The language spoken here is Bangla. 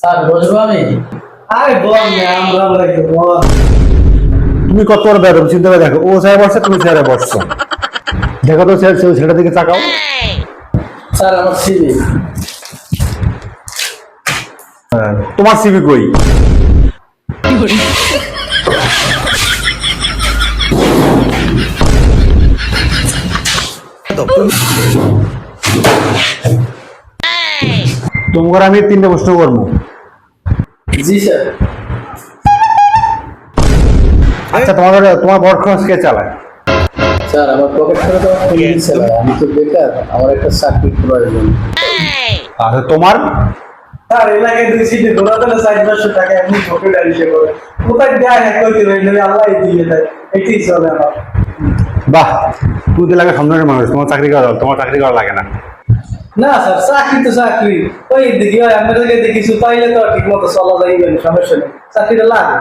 স্যার বসবো আমি? আরে বল না, আমরা লাগে বল। তুমি কত বড় বেরোব চিন্তা করে দেখো, ও চেয়ারে বসছে তুমি চেয়ারে বসছো। দেখো তো ছেলেটার দিকে তাকাও। স্যার আমার সিবি। তোমার সিবি কই? তোমার আমি তিনটে প্রশ্ন করবো। জি স্যার। আচ্ছা, তোমার বড় খরচ কে চালায়? স্যার আমার পকেট করে তো দিচ্ছে না, আমি তো বেকার, আমার একটা চাকরির প্রয়োজন। আচ্ছা তোমার? স্যার এলাকায় দুই সিটি ঘোরা দিলে 4-500 টাকা এমনি ঠকে ডাইছে করে। কোথায় দেয় এক কইতে রইলে আল্লাহ দিয়ে দেয়, এটাই চলে আমার। বাহ, তুমি তো লাগে সন্ধানের মানুষ, তোমার চাকরি করা লাগে না। না স্যার, চাকরি তো চাকরি, ওই দিকে হয় আপনাদেরকে দেখিছু পাইলে তো ঠিক মতো চলা যাইবে না, সমস্যা নেই, চাকরিটা লাগে।